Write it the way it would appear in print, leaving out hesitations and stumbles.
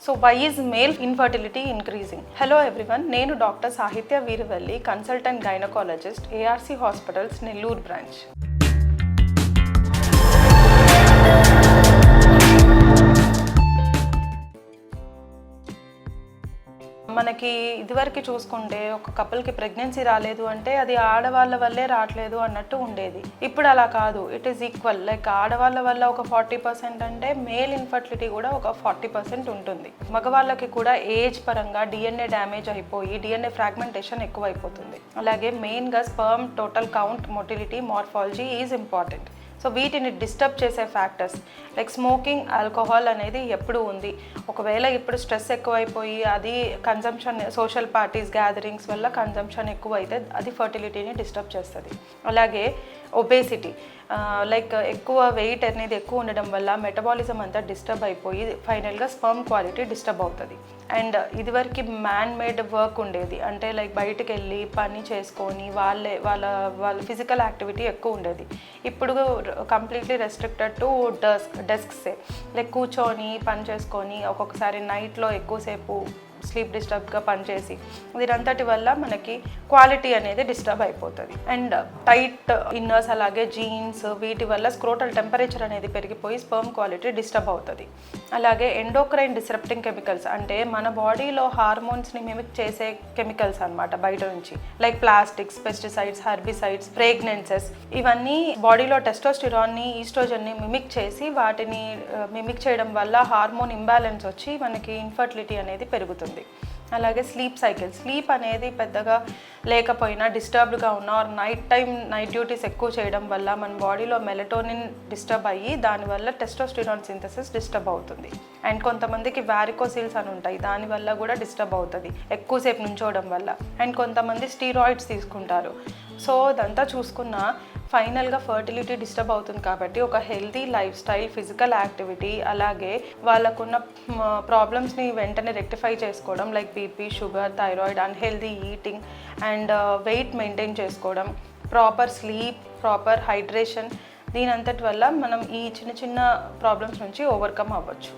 So why is male infertility increasing? Hello everyone, నేను doctor Sahithya Veeravalli, consultant gynaecologist, ARC hospitals Nellore branch. మనకి ఇదివరకు చూసుకుంటే ఒక కపుల్కి ప్రెగ్నెన్సీ రాలేదు అంటే అది ఆడవాళ్ళ వల్లే రావట్లేదు అన్నట్టు ఉండేది. ఇప్పుడు అలా కాదు, ఇట్ ఈస్ ఈక్వల్. లైక్ ఆడవాళ్ళ వల్ల ఒక 40% అంటే మేల్ ఇన్ఫర్టిలిటీ కూడా ఒక 40% ఉంటుంది. మగవాళ్ళకి కూడా ఏజ్ పరంగా డిఎన్ఏ డ్యామేజ్ అయిపోయి డిఎన్ఏ ఫ్రాగ్మెంటేషన్ ఎక్కువ అయిపోతుంది. అలాగే మెయిన్గా sperm total count, motility, morphology is important. So వీటిని డిస్టర్బ్ చేసే ఫ్యాక్టర్స్ లైక్ స్మోకింగ్, ఆల్కహాల్ అనేది ఎప్పుడు ఉంది. ఒకవేళ ఇప్పుడు స్ట్రెస్ ఎక్కువైపోయి అది కన్జంప్షన్, సోషల్ పార్టీస్, గ్యాదరింగ్స్ వల్ల కన్జంప్షన్ ఎక్కువ అయితే అది ఫర్టిలిటీని డిస్టర్బ్ చేస్తుంది. అలాగే ఒబేసిటీ, లైక్ ఎక్కువ వెయిట్ అనేది ఎక్కువ ఉండడం వల్ల మెటబాలిజం అంతా డిస్టర్బ్ అయిపోయి ఫైనల్గా స్పర్మ్ క్వాలిటీ డిస్టర్బ్ అవుతుంది. అండ్ ఇదివరకు మ్యాన్ మేడ్ వర్క్ ఉండేది, అంటే లైక్ బయటకు వెళ్ళి పని చేసుకొని వాళ్ళ ఫిజికల్ యాక్టివిటీ ఎక్కువ ఉండేది. ఇప్పుడు కంప్లీట్లీ రెస్ట్రిక్టెడ్ టు డెస్క్సే, లైక్ కూర్చొని పని చేసుకొని ఒక్కొక్కసారి నైట్లో ఎక్కువసేపు స్లీప్ డిస్టర్బ్గా పనిచేసి దీనంతటి వల్ల మనకి క్వాలిటీ అనేది డిస్టర్బ్ అయిపోతుంది. అండ్ టైట్ ఇన్నర్స్, అలాగే జీన్స్, వీటి వల్ల స్క్రోటల్ టెంపరేచర్ అనేది పెరిగిపోయి స్పర్మ్ క్వాలిటీ డిస్టర్బ్ అవుతుంది. అలాగే ఎండోక్రైన్ డిస్రప్టింగ్ కెమికల్స్, అంటే మన బాడీలో హార్మోన్స్ని మిమిక్ చేసే కెమికల్స్ అనమాట బయట నుంచి, లైక్ ప్లాస్టిక్స్, పెస్టిసైడ్స్, హెర్బిసైడ్స్, ఫ్రేగ్నెన్సెస్, ఇవన్నీ బాడీలో టెస్టోస్టిరాన్ని, ఈస్ట్రోజన్ని మిమిక్ చేసి వాటిని మిమిక్ చేయడం వల్ల హార్మోన్ ఇంబ్యాలెన్స్ వచ్చి మనకి ఇన్ఫర్టిలిటీ అనేది పెరుగుతుంది. అలాగే స్లీప్ సైకిల్, స్లీప్ అనేది పెద్దగా లేకపోయినా డిస్టర్బ్డ్గా ఉన్న ఆర్ నైట్ డ్యూటీస్ ఎక్కువ చేయడం వల్ల మన బాడీలో మెలటోనిన్ డిస్టర్బ్ అయ్యి దానివల్ల టెస్టోస్టిరాన్ సింథసిస్ డిస్టర్బ్ అవుతుంది. అండ్ కొంతమందికి వారికోసిల్స్ అని ఉంటాయి, దానివల్ల కూడా డిస్టర్బ్ అవుతుంది ఎక్కువసేపు నుంచోవడం వల్ల. అండ్ కొంతమంది స్టీరాయిడ్స్ తీసుకుంటారు. సో ఇదంతా చూసుకున్న ఫైనల్గా ఫర్టిలిటీ డిస్టర్బ్ అవుతుంది. కాబట్టి ఒక healthy life style, physical activity, అలాగే వాళ్ళకున్న ప్రాబ్లమ్స్ని వెంటనే రెక్టిఫై చేసుకోవడం, like BP, sugar, thyroid, unhealthy eating and weight maintain చేసుకోవడం, ప్రాపర్ స్లీప్, ప్రాపర్ హైడ్రేషన్, దీనంతటి వల్ల మనం ఈ చిన్న చిన్న ప్రాబ్లమ్స్ నుంచి ఓవర్కమ్ అవ్వచ్చు.